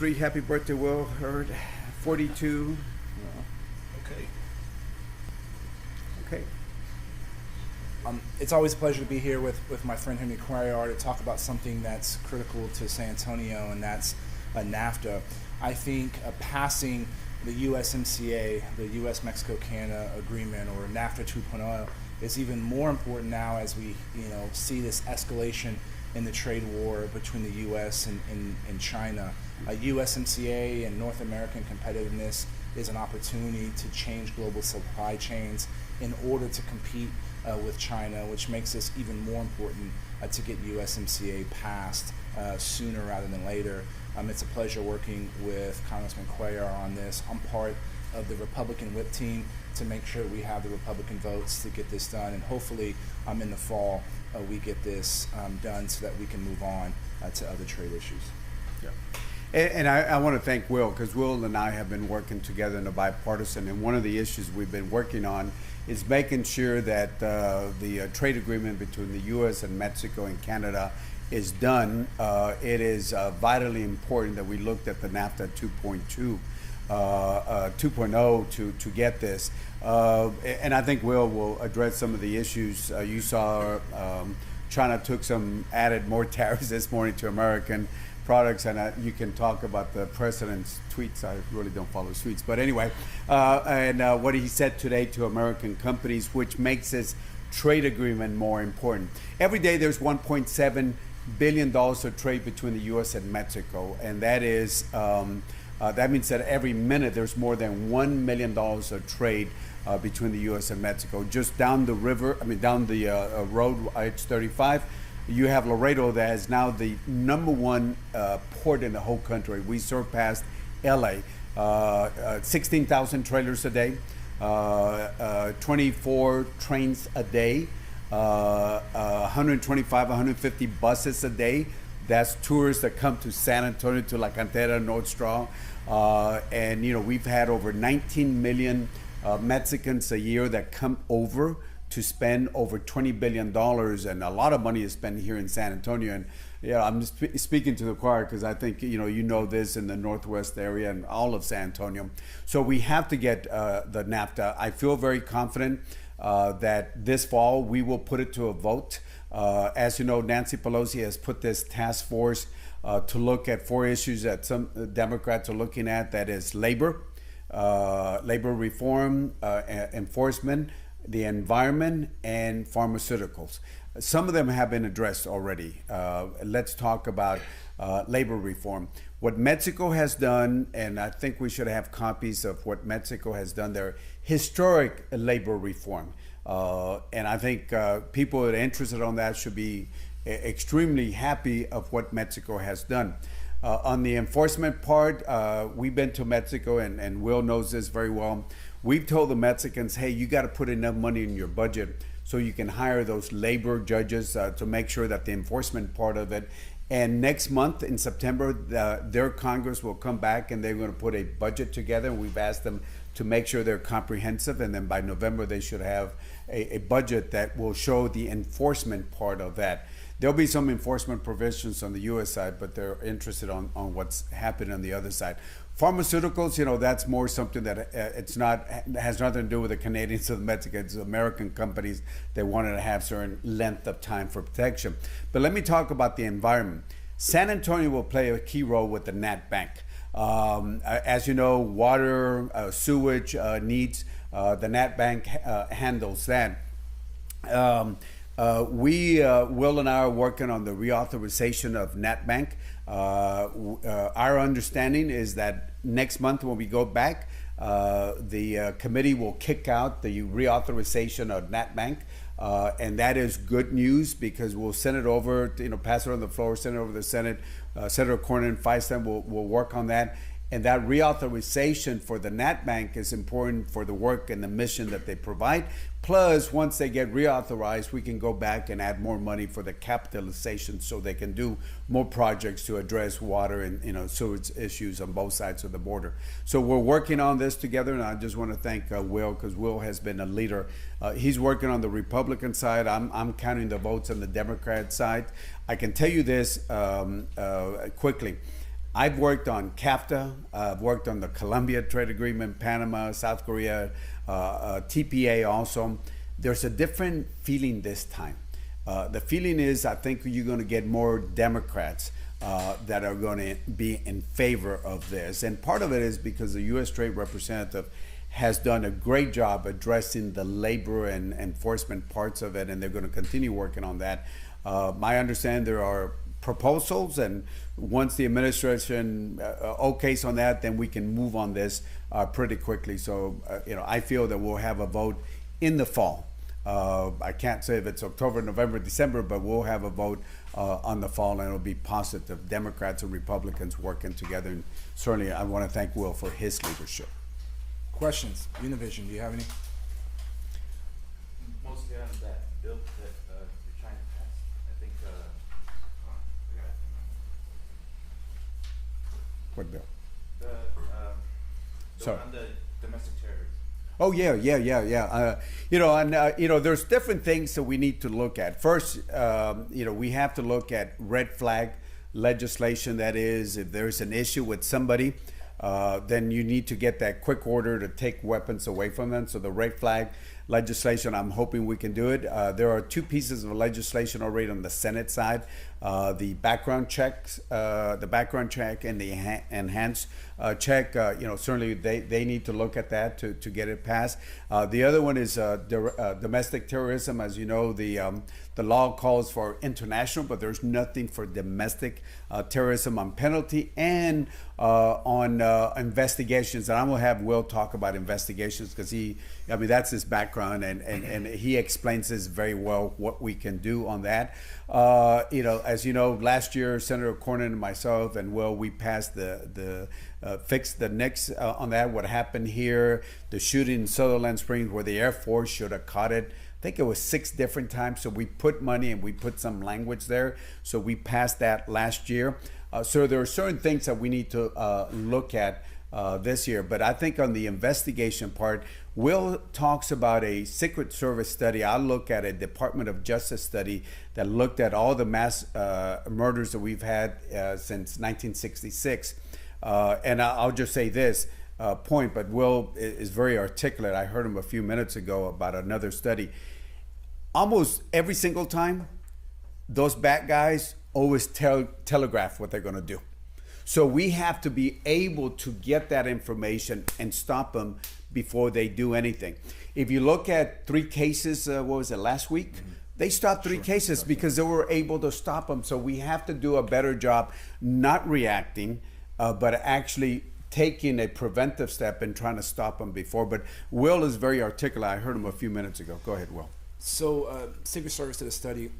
43. Happy birthday, Will Hurd. 42. Okay. Okay. It's always a pleasure to be here with my friend Henry Cuellar to talk about something that's critical to San Antonio, and that's NAFTA. I think passing the USMCA, the U.S.-Mexico-Canada agreement, or NAFTA 2.0, is even more important now as we see this escalation in the trade war between the U.S. and China. USMCA and North American competitiveness is an opportunity to change global supply chains in order to compete with China, which makes this even more important to get USMCA passed sooner rather than later. It's a pleasure working with Congressman Cuellar on this. I'm part of the Republican whip team to make sure we have the Republican votes to get this done, and hopefully in the fall we get this done so that we can move on to other trade issues. Yeah. And I want to thank Will, because Will and I have been working together in a bipartisan, and one of the issues we've been working on is making sure that the trade agreement between the U.S. and Mexico and Canada is done. It is vitally important that we looked at the NAFTA 2.0 to get this. And I think will address some of the issues. You saw China took some added more tariffs this morning to American products, and you can talk about the president's tweets. I really don't follow his tweets, but anyway, and what he said today to American companies, which makes this trade agreement more important. Every day there's $1.7 billion of trade between the U.S. and Mexico, and that is that means that every minute there's more than $1 million of trade between the U.S. and Mexico. Just down the river, down the road, I-35, you have Laredo, that is now the #1 port in the whole country. We surpassed LA. 16,000 trailers a day, 24 trains a day, 125, 150 buses a day. That's tourists that come to San Antonio, to La Cantera, North Straw. And we've had over 19 million Mexicans a year that come over to spend over $20 billion, and a lot of money is spent here in San Antonio. And I'm just speaking to the choir because I think you know this in the Northwest area and all of San Antonio. So we have to get the NAFTA. I feel very confident that this fall we will put it to a vote. As you know, Nancy Pelosi has put this task force to look at 4 issues that some Democrats are looking at. That is labor reform, enforcement, the environment, and pharmaceuticals. Some of them have been addressed already. Let's talk about labor reform. What Mexico has done, and I think we should have copies of what Mexico has done, their historic labor reform. And I think people that are interested on that should be extremely happy of what Mexico has done. On the enforcement part, we've been to Mexico, and Will knows this very well. We've told the Mexicans, hey, you got to put enough money in your budget so you can hire those labor judges to make sure that the enforcement part of it. And next month in September, their Congress will come back and they're going to put a budget together. And we've asked them to make sure they're comprehensive. And then by November, they should have a budget that will show the enforcement part of that. There'll be some enforcement provisions on the U.S. side, but they're interested on what's happening on the other side. Pharmaceuticals, that's more something that has nothing to do with the Canadians or the Mexicans. American companies, they wanted to have certain length of time for protection. But let me talk about the environment. San Antonio will play a key role with the Nat Bank. As you know, water, sewage needs, the Nat Bank handles that. Will and I are working on the reauthorization of NatBank. Our understanding is that next month when we go back, the committee will kick out the reauthorization of NatBank. And that is good news because we'll send it over, pass it on the floor, send it over to the Senate. Senator Cornyn Feinstein will work on that. And that reauthorization for the NatBank is important for the work and the mission that they provide. Plus, once they get reauthorized, we can go back and add more money for the capitalization so they can do more projects to address water and sewage issues on both sides of the border. So we're working on this together, and I just want to thank Will, because Will has been a leader. He's working on the Republican side. I'm counting the votes on the Democrat side. I can tell you this quickly. I've worked on CAFTA, I've worked on the Colombia Trade Agreement, Panama, South Korea, TPA also. There's a different feeling this time. The feeling is I think you're going to get more Democrats that are going to be in favor of this. And part of it is because the U.S. Trade Representative has done a great job addressing the labor and enforcement parts of it, and they're going to continue working on that. My understanding, there are proposals, and once the administration okays on that, then we can move on this pretty quickly. So, I feel that we'll have a vote in the fall. I can't say if it's October, November, December, but we'll have a vote on the fall, and it'll be positive. Democrats and Republicans working together. And certainly, I want to thank Will for his leadership. Questions? Univision, do you have any? Mostly on that bill that you're trying to pass. I think, I got it. What bill? The Sorry. on the domestic terrorism. Oh yeah. There's different things that we need to look at. First, we have to look at red flag legislation. That is, if there's an issue with somebody, then you need to get that quick order to take weapons away from them. So the red flag legislation, I'm hoping we can do it. There are two pieces of legislation already on the Senate side. The background checks, the background check and the enhanced check, certainly they need to look at that to get it passed. The other one is domestic terrorism. As you know, the law calls for international, but there's nothing for domestic terrorism on penalty and on investigations. And I'm going to have Will talk about investigations because that's his background, and he explains this very well, what we can do on that. As you know, last year, Senator Cornyn and myself and Will, we passed the fix the NICS on that. What happened here, the shooting in Sutherland Springs where the Air Force should have caught it. I think it was 6 different times. So we put money and we put some language there. So we passed that last year. So there are certain things that we need to look at this year. But I think on the investigation part, Will talks about a Secret Service study. I'll look at a Department of Justice study that looked at all the mass murders that we've had since 1966. And I'll just say this point, but Will is very articulate. I heard him a few minutes ago about another study. Almost every single time, those bad guys always telegraph what they're going to do. So we have to be able to get that information and stop them before they do anything. If you look at 3 cases, what was it, last week? Mm-hmm. They stopped 3 cases because they were able to stop them. So we have to do a better job not reacting, but actually taking a preventive step and trying to stop them before. But Will is very articulate. I heard him a few minutes ago. Go ahead, Will. So Secret Service did a study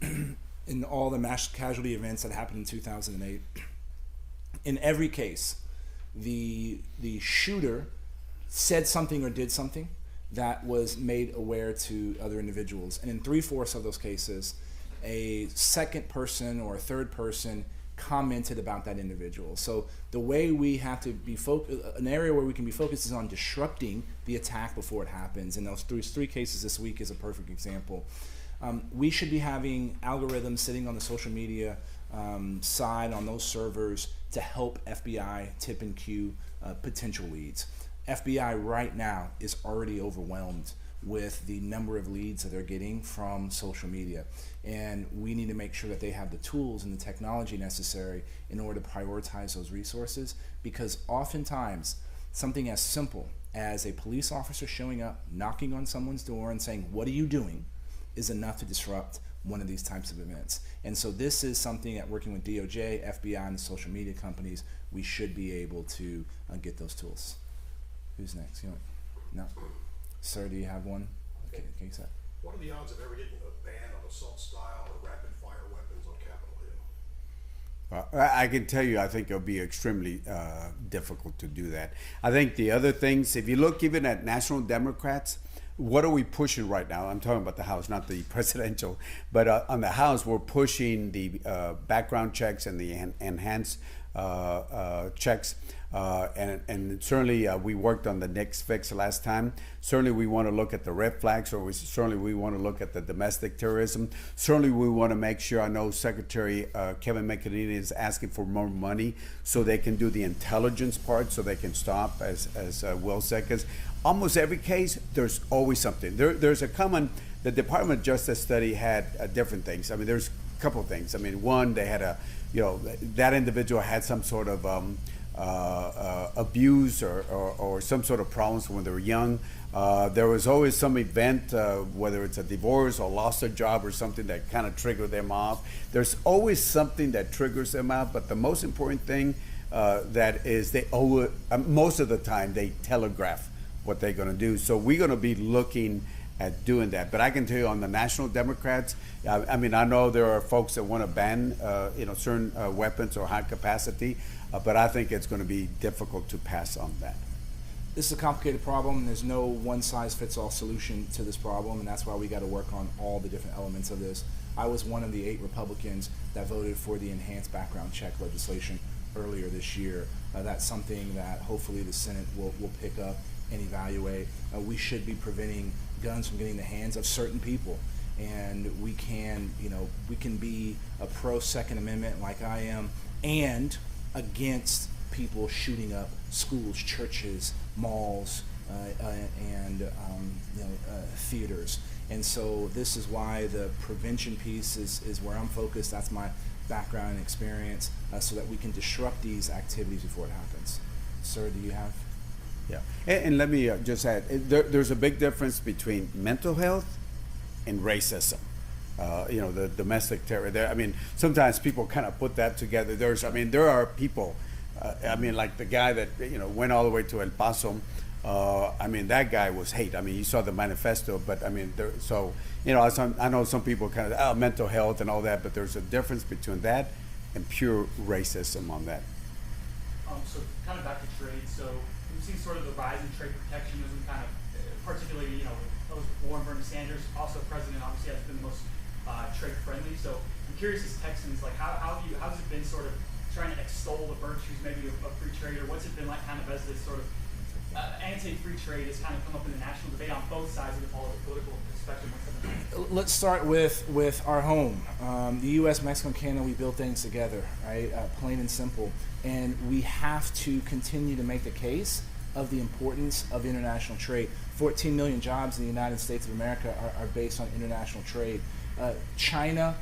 in all the mass casualty events that happened in 2008. In every case, the shooter said something or did something that was made aware to other individuals. And in 3/4 of those cases, a second person or a third person commented about that individual. So the way we have to be an area where we can be focused is on disrupting the attack before it happens. And those 3 cases this week is a perfect example. We should be having algorithms sitting on the social media side on those servers to help FBI tip and queue potential leads. FBI right now is already overwhelmed with the number of leads that they're getting from social media. And we need to make sure that they have the tools and the technology necessary in order to prioritize those resources, because oftentimes something as simple as a police officer showing up, knocking on someone's door and saying, "What are you doing?" is enough to disrupt one of these types of events. And so this is something that, working with DOJ, FBI, and the social media companies, we should be able to get those tools. Who's next? No? Sir, do you have one? Okay, sir. What are the odds of ever getting a ban on assault style or rapid fire weapons on Capitol Hill? I can tell you, I think it'll be extremely difficult to do that. I think the other things, if you look even at national Democrats, what are we pushing right now? I'm talking about the House, not the presidential. But on the House, we're pushing the background checks and the enhanced checks. And certainly we worked on the next fix last time. Certainly we want to look at the red flags, or certainly we want to look at the domestic terrorism. Certainly we want to make sure, I know Secretary Kevin McEnany is asking for more money so they can do the intelligence part, so they can stop, as Will said, because almost every case, there's always something. There's a common, the Department of Justice study had different things. I mean, there's a couple of things. I mean, one, they had that individual had some sort of abuse or some sort of problems when they were young. There was always some event, whether it's a divorce or lost a job or something that kind of triggered them off. There's always something that triggers them out, but the most important thing that is most of the time they telegraph what they're going to do. So we're going to be looking at doing that. But I can tell you, on the National Democrats, I mean, I know there are folks that want to ban certain weapons or high capacity, but I think it's going to be difficult to pass on that. This is a complicated problem. There's no one-size-fits-all solution to this problem, and that's why we got to work on all the different elements of this. I was one of the 8 Republicans that voted for the enhanced background check legislation earlier this year. That's something that hopefully the Senate will pick up and evaluate. We should be preventing guns from getting in the hands of certain people, and we can be a pro-Second Amendment like I am, and against people shooting up schools, churches, malls, and theaters. And so this is why the prevention piece is where I'm focused. That's my background and experience, so that we can disrupt these activities before it happens. Sir, do you have? Yeah, and let me just add, there's a big difference between mental health and racism. The domestic terror. I mean, sometimes people kind of put that together. There are people. Like the guy that went all the way to El Paso. That guy was hate. I mean, you saw the manifesto, but I know some people kind of mental health and all that, but there's a difference between that and pure racism on that. So kind of back to trade. So we've seen sort of the rise in trade protectionism, kind of particularly with those Warren Bernie Sanders, also president, obviously has been the most trade friendly. So I'm curious, as Texans, like how's it been sort of trying to extol the virtues maybe of free trade, or what's it been like kind of as this sort of anti-free trade has kind of come up in the national debate on both sides of the political spectrum? Let's start with our home. The U.S., Mexico, and Canada, we build things together, right? Plain and simple. And we have to continue to make the case of the importance of international trade. 14 million jobs in the United States of America are based on international trade. China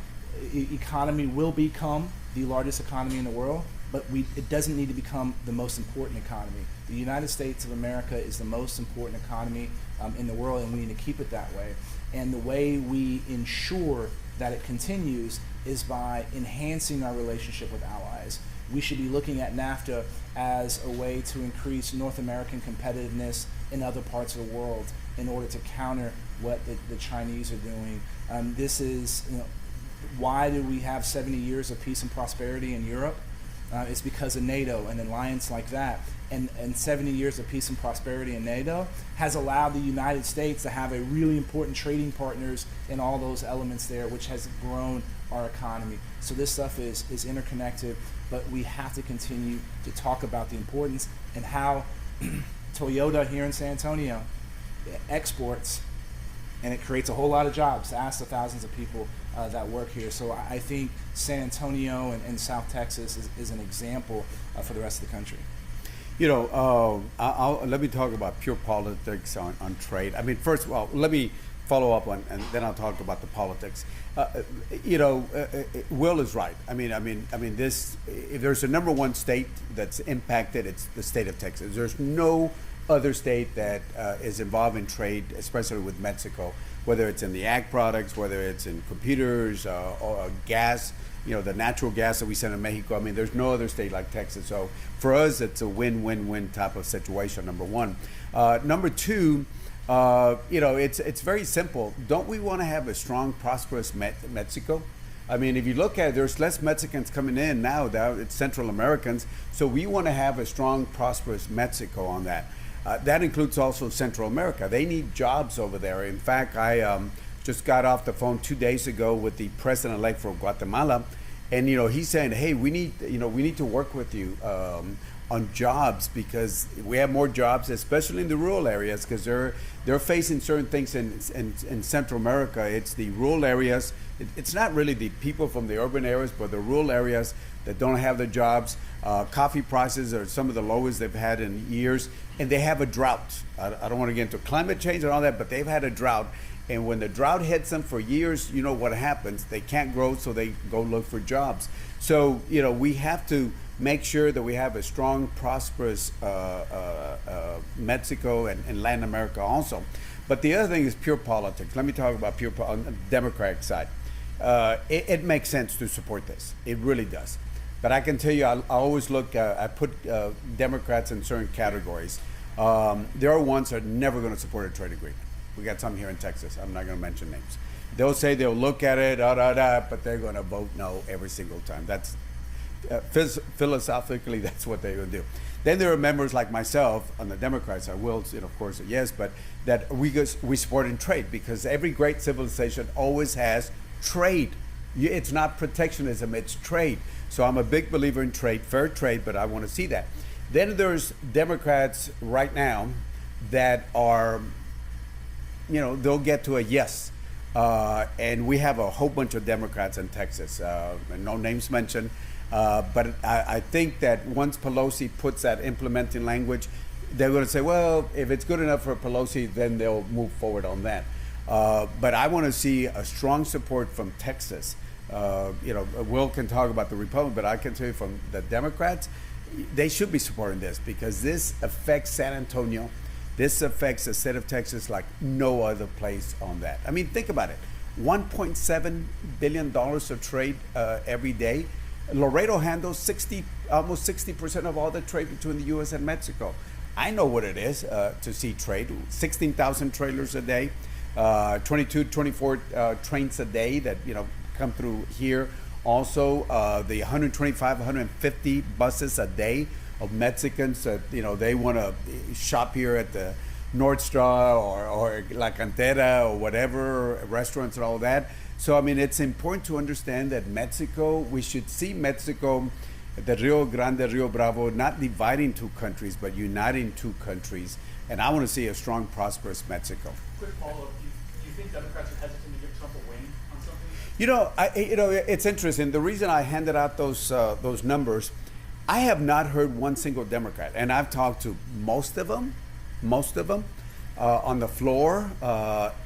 economy will become the largest economy in the world, but it doesn't need to become the most important economy. The United States of America is the most important economy in the world, and we need to keep it that way. And the way we ensure that it continues is by enhancing our relationship with allies. We should be looking at NAFTA as a way to increase North American competitiveness in other parts of the world in order to counter what the Chinese are doing. This is, why do we have 70 years of peace and prosperity in Europe? It's because of NATO, an alliance like that. And 70 years of peace and prosperity in NATO has allowed the United States to have a really important trading partners in all those elements there, which has grown our economy. So this stuff is interconnected, but we have to continue to talk about the importance and how Toyota here in San Antonio exports, and it creates a whole lot of jobs. Ask the thousands of people that work here. So I think San Antonio and South Texas is an example for the rest of the country. Let me talk about pure politics on trade. I mean, first of all, let me follow up on, and then I'll talk about the politics. Will is right. I mean, this. If there's a number one state that's impacted, it's the state of Texas. There's no other state that is involved in trade, especially with Mexico, whether it's in the ag products, whether it's in computers, or gas. The natural gas that we send to Mexico. I mean, there's no other state like Texas. So for us, it's a win-win-win type of situation, number one. Number two, it's very simple. Don't we want to have a strong, prosperous Mexico? I mean, if you look at it, there's less Mexicans coming in now. It's Central Americans. So we want to have a strong, prosperous Mexico on that. That includes also Central America. They need jobs over there. In fact, I just got off the phone 2 days ago with the president-elect for Guatemala, and he's saying, hey, we need to work with you. on jobs, because we have more jobs, especially in the rural areas, because they're facing certain things in Central America. It's the rural areas. It's not really the people from the urban areas, but the rural areas that don't have the jobs. Coffee prices are some of the lowest they've had in years, and they have a drought. I don't want to get into climate change and all that, but they've had a drought. And when the drought hits them for years, you know what happens. They can't grow, so they go look for jobs. So, we have to make sure that we have a strong, prosperous Mexico and Latin America also. But the other thing is pure politics. Let me talk about on the Democratic side. It makes sense to support this. It really does. But I can tell you, I always look, I put Democrats in certain categories. There are ones that are never going to support a trade agreement. We got some here in Texas. I'm not going to mention names. They'll say they'll look at it, but they're going to vote no every single time. That's philosophically, that's what they're going to do. Then there are members like myself on the Democrat side, will, of course, yes, but that we support in trade, because every great civilization always has trade. It's not protectionism, it's trade. So I'm a big believer in trade, fair trade, but I want to see that. Then there's Democrats right now that are, they'll get to a yes. And we have a whole bunch of Democrats in Texas, no names mentioned. But I think that once Pelosi puts that implementing language, they're going to say, well, if it's good enough for Pelosi, then they'll move forward on that. But I want to see a strong support from Texas. Will can talk about the Republicans, but I can tell you from the Democrats, they should be supporting this, because this affects San Antonio. This affects the state of Texas like no other place on that. I mean, think about it. $1.7 billion of trade every day. Laredo handles almost 60% of all the trade between the U.S. and Mexico. I know what it is to see trade. 16,000 trailers a day, 24 trains a day that come through here. Also, the 125, 150 buses a day of Mexicans that they want to shop here at the Nordstrom or La Cantera or whatever restaurants and all that. So I mean, it's important to understand that Mexico, we should see Mexico, the Rio Grande, Rio Bravo, not dividing two countries, but uniting two countries. And I want to see a strong, prosperous Mexico. Quick follow-up: do you think Democrats are hesitant to give Trump a win on something? It's interesting. The reason I handed out those numbers, I have not heard one single Democrat, and I've talked to most of them on the floor,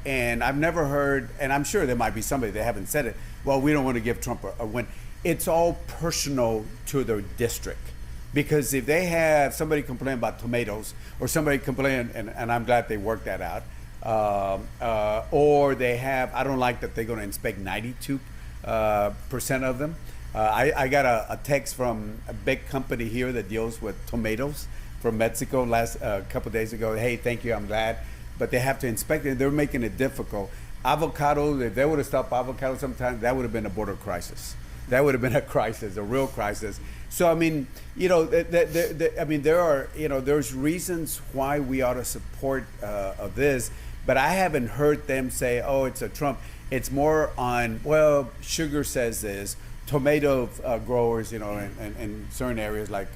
and I've never heard, and I'm sure there might be somebody that haven't said it, well, we don't want to give Trump a win. It's all personal to their district. Because if they have somebody complain about tomatoes, or somebody complain, and I'm glad they worked that out, or they have, I don't like that they're going to inspect 92% of them. I got a text from a big company here that deals with tomatoes from Mexico last couple of days ago. Hey, thank you, I'm glad. But they have to inspect it. They're making it difficult. Avocado, if they would have stopped avocado sometime, that would have been a border crisis. That would have been a crisis, a real crisis. So, I mean, there are, there's reasons why we ought to support of this, but I haven't heard them say, oh, it's a Trump. It's more on, well, sugar says this, tomato growers, in certain areas like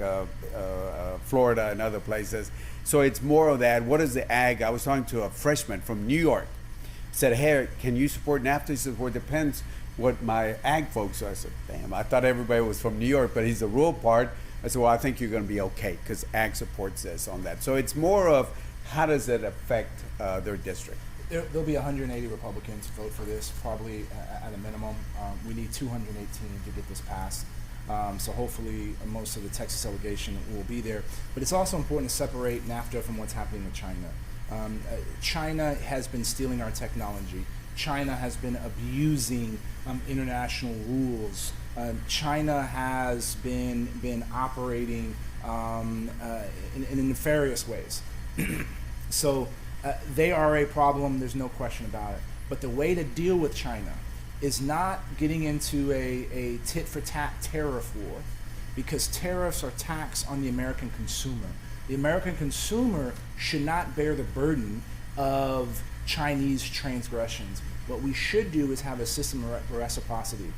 Florida and other places. So it's more of that. What is the ag? I was talking to a freshman from New York. Said, hey, can you support NAFTA? He said, well, it depends what my ag folks are. I said, damn, I thought everybody was from New York, but he's the rural part. I said, well, I think you're going to be okay because ag supports this on that. So it's more of how does it affect their district? There'll be 180 Republicans vote for this, probably at a minimum. We need 218 to get this passed. So hopefully most of the Texas delegation will be there. But it's also important to separate NAFTA from what's happening with China. China has been stealing our technology. China has been abusing international rules. China has been operating in nefarious ways. So they are a problem, there's no question about it. But the way to deal with China is not getting into a tit-for-tat tariff war, because tariffs are tax on the American consumer. The American consumer should not bear the burden of Chinese transgressions. What we should do is have a system of reciprocity.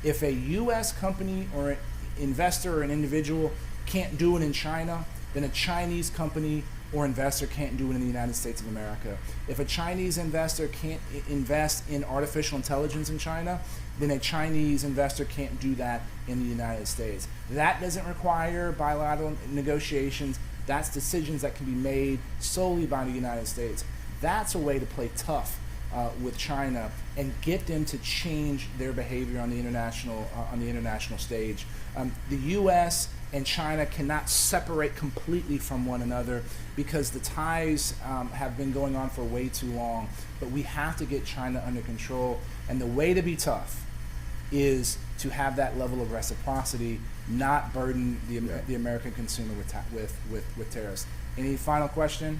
If a U.S. company or an investor or an individual can't do it in China, then a Chinese company or investor can't do it in the United States of America. If a Chinese investor can't invest in artificial intelligence in China, then a Chinese investor can't do that in the United States. That doesn't require bilateral negotiations. That's decisions that can be made solely by the United States. That's a way to play tough with China and get them to change their behavior on the international stage. The U.S. and China cannot separate completely from one another because the ties have been going on for way too long. But we have to get China under control, and the way to be tough is to have that level of reciprocity, not burden the American consumer with tariffs. Any final question?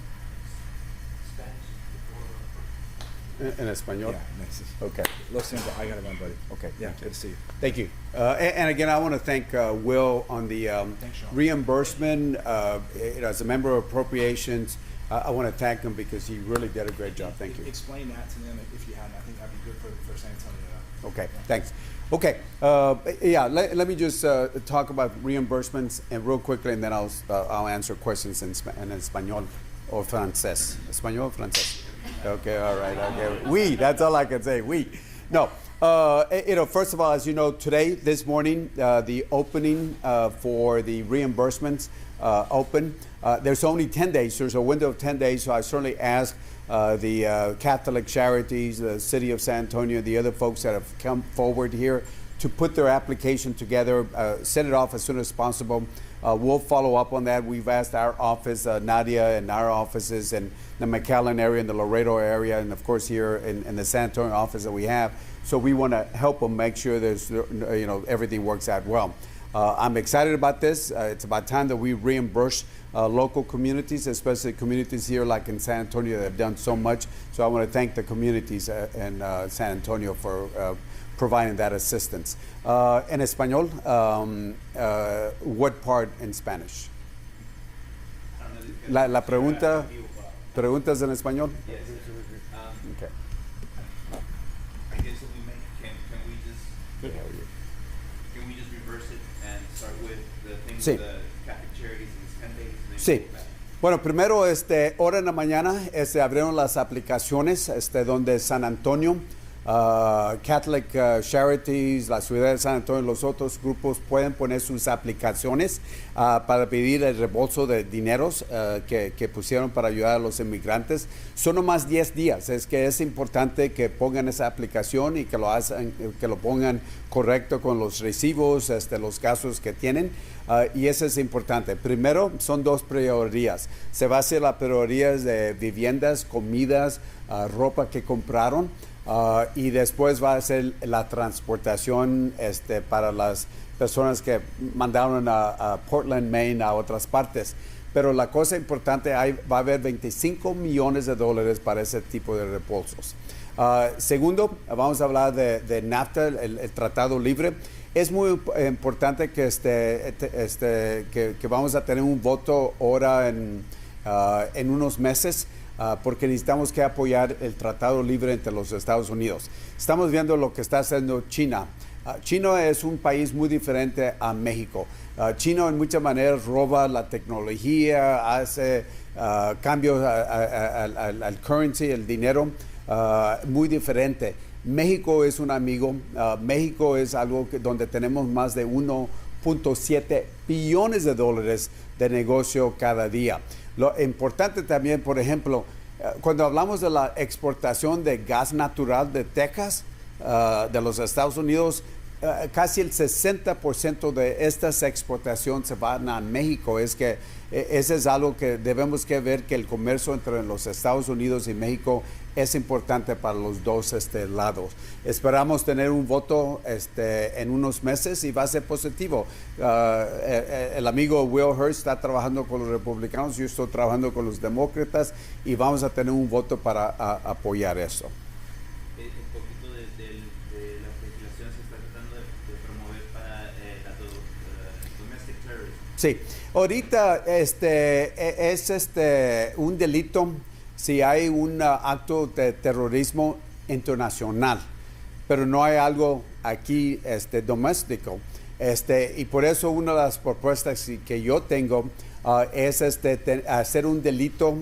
En español? Yeah, nice. Okay. Lo siento, I gotta run, buddy. Okay. Yeah, good to see you. Thank you. And again, I want to thank Will on the Thanks, Sean. reimbursement. As a member of appropriations, I want to thank him because he really did a great job. Thank you. Explain that to them if you haven't. I think that'd be good for San Antonio. Okay, thanks. Okay, let me just talk about reimbursements and real quickly, and then I'll answer questions in español or francés. Español or francés? Okay, all right. Okay, oui. That's all I can say. Oui. No. First of all, as you know, this morning, the opening for the reimbursements open. There's only 10 days. There's a window of 10 days. So I certainly ask the Catholic Charities, the City of San Antonio, the other folks that have come forward here to put their application together, send it off as soon as possible. We'll follow up on that. We've asked our office, Nadia, and our offices in the McAllen area, in the Laredo area, and of course here in the San Antonio office that we have. So we want to help them make sure there's, everything works out well. I'm excited about this. It's about time that we reimburse local communities, especially communities here like in San Antonio that have done so much. So I want to thank the communities in San Antonio for providing that assistance. En español, what part in Spanish? La pregunta, preguntas en español? Yes. Okay. I guess if we can we just can we just reverse it and start with the things Sí. the Catholic Charities in 10 days and then Sí. go back? Bueno, primero, hora en la mañana, abrieron las aplicaciones, donde San Antonio, Catholic Charities, la ciudad de San Antonio y los otros grupos pueden poner sus aplicaciones para pedir el reembolso de dineros que pusieron para ayudar a los inmigrantes. Son nomás 10 días. Es importante que pongan esa aplicación y que lo pongan correcto con los recibos, los gastos que tienen. Y eso es importante. Primero, son dos prioridades. Se va a hacer las prioridades de viviendas, comidas, ropa que compraron. Y después va a ser la transportación para las personas que mandaron a Portland, Maine, a otras partes. Pero la cosa importante, va a haber $25 millones para ese tipo de reembolsos. Segundo, vamos a hablar de NAFTA, el Tratado Libre. Es muy importante que, que vamos a tener un voto ahora en unos meses. Porque necesitamos que apoyar el Tratado Libre entre los Estados Unidos. Estamos viendo lo que está haciendo China. China es un país muy diferente a México. China en muchas maneras roba la tecnología, hace cambios al currency, el dinero, muy diferente. México es un amigo. México es algo donde tenemos más de 1.7 billones de dólares de negocio cada día. Lo importante también, por ejemplo, cuando hablamos de la exportación de gas natural de Texas, de los Estados Unidos, casi el 60% de estas exportaciones se van a México. Ese es algo que debemos que ver, que el comercio entre los Estados Unidos y México es importante para los dos lados. Esperamos tener un voto en unos meses y va a ser positivo. El amigo Will Hurd está trabajando con los republicanos, yo estoy trabajando con los demócratas y vamos a tener un voto para apoyar eso. Un poquito de las legislaciones se está tratando de promover para la domestic terrorism. Sí, ahorita es un delito si hay un acto de terrorismo internacional, pero no hay algo aquí doméstico. Y por eso una de las propuestas que yo tengo es hacer un delito,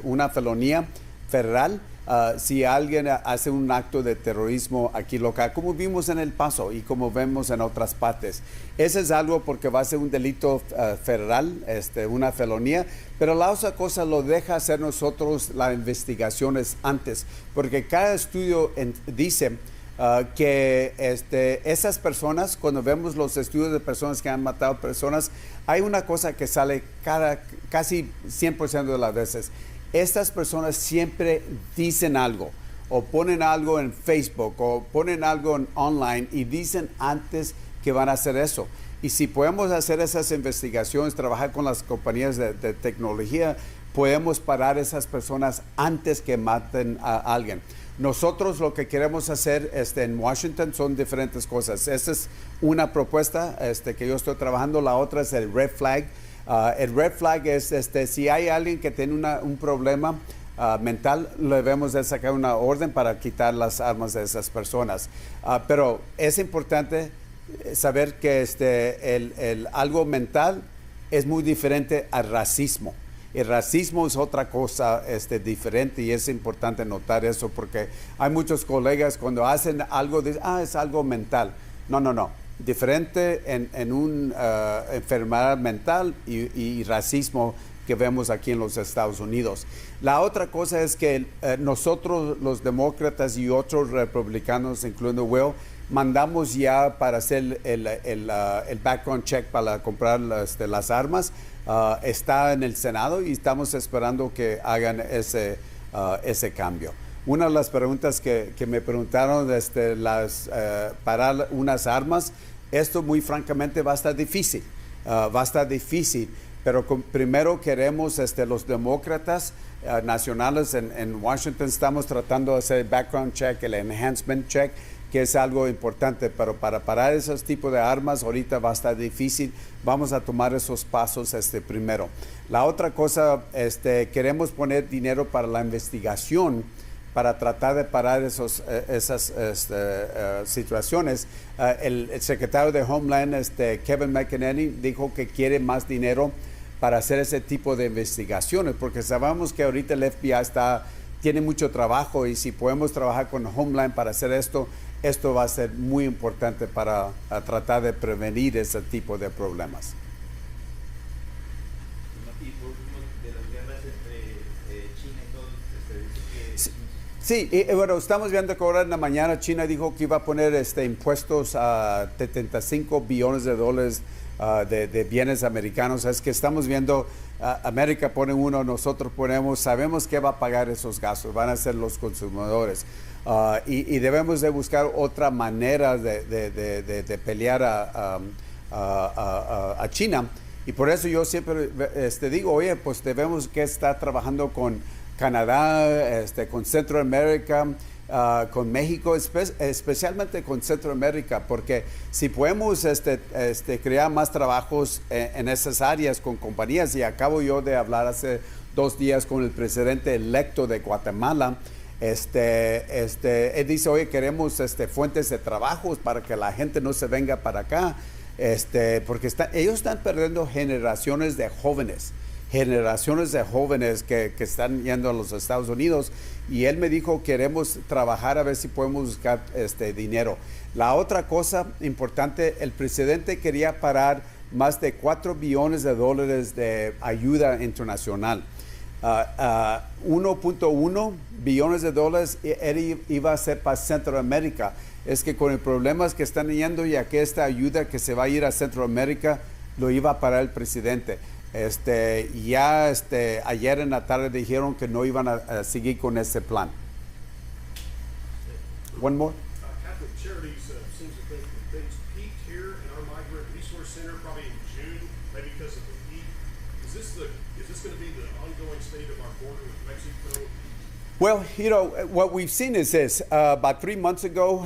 una felonía federal, si alguien hace un acto de terrorismo aquí local, como vimos en El Paso y como vemos en otras partes. Ese es algo porque va a ser un delito federal, una felonía, pero la otra cosa lo deja hacer nosotros las investigaciones antes, porque cada estudio dice que esas personas, cuando vemos los estudios de personas que han matado personas, hay una cosa que sale casi 100% de las veces. Estas personas siempre dicen algo, o ponen algo en Facebook, o ponen algo en online y dicen antes que van a hacer eso. Y si podemos hacer esas investigaciones, trabajar con las compañías de tecnología, podemos parar a esas personas antes que maten a alguien. Nosotros lo que queremos hacer en Washington son diferentes cosas. Esta es una propuesta que yo estoy trabajando. La otra es el Red Flag. El Red Flag es si hay alguien que tiene un problema mental, le debemos de sacar una orden para quitar las armas de esas personas. Pero es importante saber que el algo mental es muy diferente al racismo. El racismo es otra cosa diferente y es importante notar eso porque hay muchos colegas cuando hacen algo, dicen, es algo mental. No. Diferente en una enfermedad mental y racismo que vemos aquí en los Estados Unidos. La otra cosa es que nosotros, los demócratas y otros republicanos, incluyendo Will, mandamos ya para hacer el background check para comprar las armas. Está en el Senado y estamos esperando que hagan ese cambio. Una de las preguntas que me preguntaron para unas armas, esto muy francamente va a estar difícil. Pero primero queremos los demócratas nacionales en Washington, estamos tratando de hacer el background check, el enhancement check, que es algo importante, pero para parar esos tipos de armas ahorita va a estar difícil. Vamos a tomar esos pasos primero. La otra cosa, queremos poner dinero para la investigación para tratar de parar esas situaciones. El secretario de Homeland, Kevin McEnany, dijo que quiere más dinero para hacer ese tipo de investigaciones, porque sabemos que ahorita el FBI tiene mucho trabajo y si podemos trabajar con Homeland para hacer esto va a ser muy importante para tratar de prevenir ese tipo de problemas. Y por último, de las guerras entre China y todo, dice que... Sí, bueno, estamos viendo que ahora en la mañana China dijo que iba a poner impuestos a 75 billones de dólares de bienes americanos. Es que estamos viendo, América pone uno, nosotros ponemos, sabemos que va a pagar esos gastos, van a ser los consumidores. Y debemos de buscar otra manera de pelear a China. Y por eso yo siempre digo, oye, pues debemos que estar trabajando con Canadá, con Centroamérica, con México, especialmente con Centroamérica, porque si podemos crear más trabajos en esas áreas con compañías, y acabo yo de hablar hace 2 días con el presidente electo de Guatemala, él dice, oye, queremos fuentes de trabajos para que la gente no se venga para acá, porque ellos están perdiendo generaciones de jóvenes que están yendo a los Estados Unidos, y él me dijo, queremos trabajar a ver si podemos buscar dinero. La otra cosa importante, el presidente quería parar más de 4 billones de dólares de ayuda internacional. 1.1 billones de dólares iba a ser para Centroamérica. Es que con los problemas que están yendo, ya que esta ayuda que se va a ir a Centroamérica lo iba a parar el presidente. Ayer en la tarde dijeron que no iban a seguir con ese plan. One more. Catholic Charities seems to think that things peaked here in our migrant resource center probably in June, maybe because of the heat. Is this going to be the ongoing state of our border with Mexico? Well, what we've seen is this. About 3 months ago,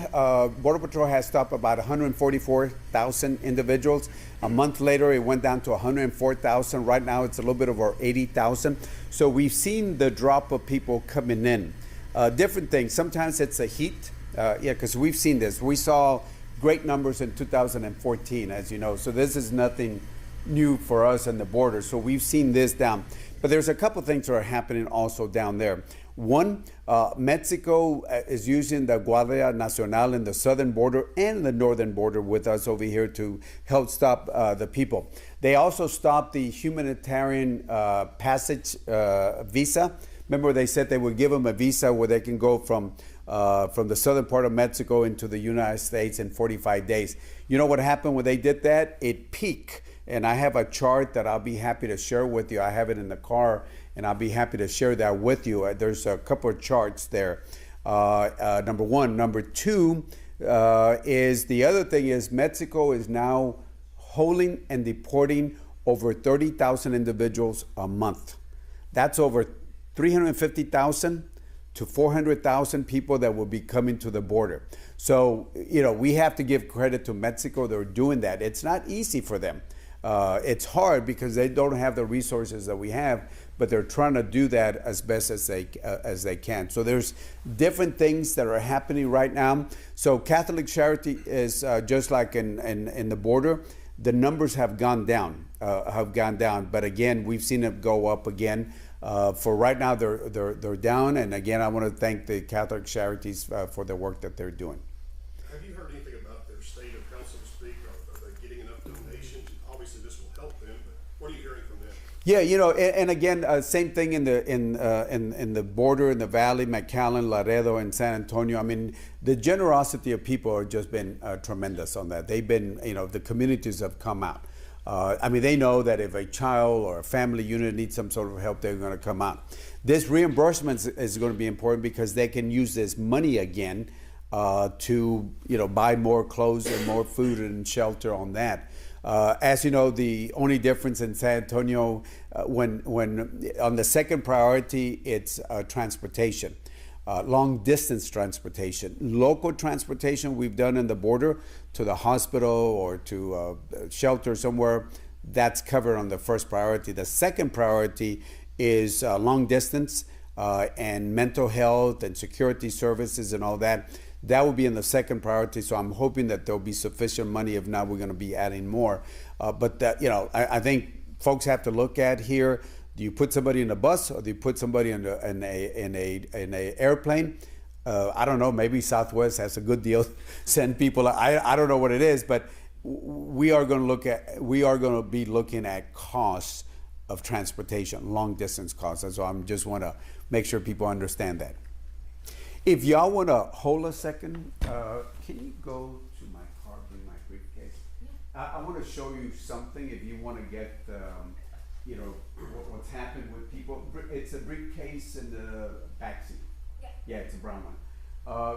Border Patrol had stopped about 144,000 individuals. A month later, it went down to 104,000. Right now, it's a little bit over 80,000. So we've seen the drop of people coming in. Different things. Sometimes it's the heat. Because we've seen this. We saw great numbers in 2014, as you know. So this is nothing new for us and the border. So we've seen this down. But there's a couple things that are happening also down there. One, Mexico is using the Guardia Nacional in the southern border and the northern border with us over here to help stop the people. They also stopped the humanitarian passage visa. Remember, they said they would give them a visa where they can go from the southern part of Mexico into the United States in 45 days. You know what happened when they did that? It peaked. And I have a chart that I'll be happy to share with you. I have it in the car, and I'll be happy to share that with you. There's a couple of charts there. Number one. Number two is the other thing is Mexico is now holding and deporting over 30,000 individuals a month. That's over 350,000 to 400,000 people that will be coming to the border. So, you know, we have to give credit to Mexico. They're doing that. It's not easy for them. It's hard because they don't have the resources that we have, but they're trying to do that as best as they can. So there's different things that are happening right now. So Catholic Charity is just like in the border. The numbers have gone down, but again, we've seen it go up again. For right now, they're down, and again, I want to thank the Catholic Charities for the work that they're doing. Have you heard anything about their state of council to speak? Are they getting enough donations? Obviously, this will help them, but what are you hearing from them? Yeah, you know, and again, same thing in the border, in the valley, McAllen, Laredo, and San Antonio. I mean, the generosity of people have just been tremendous on that. They've been, you know, the communities have come out. I mean, they know that if a child or a family unit needs some sort of help, they're going to come out. This reimbursement is going to be important because they can use this money again to, you know, buy more clothes and more food and shelter on that. As you know, the only difference in San Antonio, when on the second priority, it's transportation. Long distance transportation. Local transportation we've done in the border to the hospital or to shelter somewhere, that's covered on the first priority. The second priority is long distance and mental health and security services and all that. That will be in the second priority. So I'm hoping that there'll be sufficient money. If not, we're going to be adding more. But that, you know, I think folks have to look at here. Do you put somebody in a bus or do you put somebody in a airplane? I don't know. Maybe Southwest has a good deal. Send people. I don't know what it is, but we are going to be looking at costs of transportation, long distance costs. And so I just want to make sure people understand that. If y'all want to hold a second, can you go to my car, bring my briefcase? Yeah. I want to show you something. If you want to get. You know, what's happened with people. It's a briefcase in the backseat. Yeah. Yeah, it's a brown one.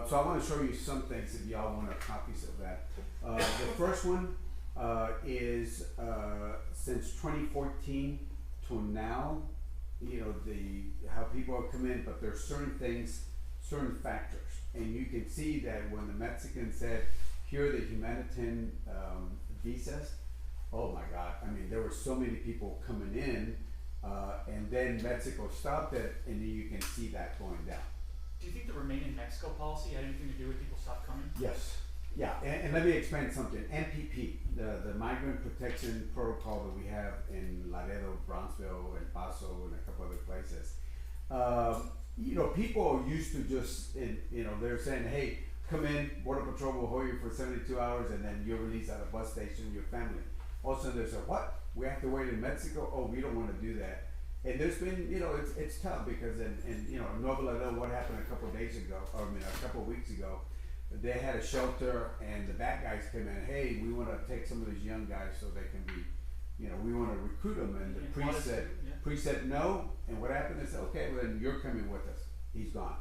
So I want to show you some things if y'all want copies of that. The first one is since 2014 to now, you know, how people have come in, but there's certain things, certain factors. And you can see that when the Mexicans said, here are the humanitarian visas, oh my God, I mean, there were so many people coming in, and then Mexico stopped it, and then you can see that going down. Do you think the Remain in Mexico policy had anything to do with people stop coming? Yes. Yeah, and let me explain something. MPP, the Migrant Protection Protocol that we have in Laredo, Brownsville, El Paso, and a couple other places. You know, people are used to just, you know, they're saying, hey, come in, Border Patrol will hold you for 72 hours, and then you're released at a bus station, your family. All of a sudden, there's a what? We have to wait in Mexico? Oh, we don't want to do that. And there's been, you know, it's tough because in you know, Nuevo Laredo, what happened a couple of days ago, or I mean, a couple of weeks ago, they had a shelter and the bad guys came in, hey, we want to take some of these young guys so they can be, you know, we want to recruit them. And the priest said no. And what happened is, okay, well, then you're coming with us. He's gone.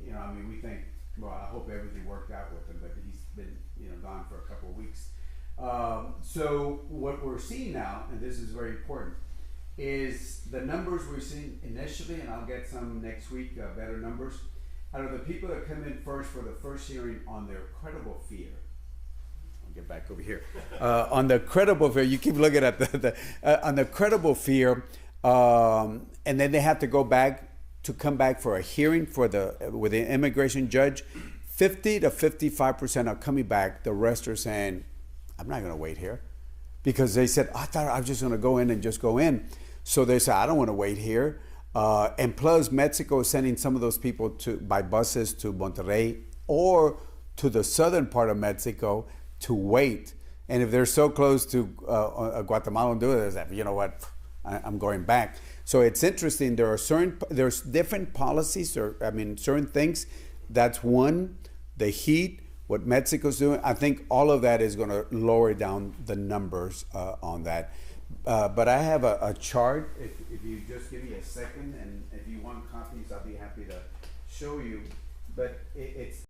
You know, I mean, we think, well, I hope everything worked out with him, but he's been, you know, gone for a couple of weeks. So what we're seeing now, and this is very important, is the numbers we're seeing initially, and I'll get some next week, better numbers, out of the people that come in first for the first hearing on their credible fear. I'll get back over here. On the credible fear, you keep looking at on the credible fear, and then they have to come back for a hearing with the immigration judge. 50 to 55% are coming back. The rest are saying, I'm not going to wait here. Because they said, I thought I was just going to go in and just go in. So they said, I don't want to wait here. And plus, Mexico is sending some of those people by buses to Monterrey or to the southern part of Mexico to wait. And if they're so close to Guatemala, Honduras, they say, you know what, I'm going back. So it's interesting. There's different policies, or certain things. That's one. The heat, what Mexico's doing. I think all of that is going to lower down the numbers on that. But I have a chart. If you just give me a second, and if you want copies, I'll be happy to show you. But it's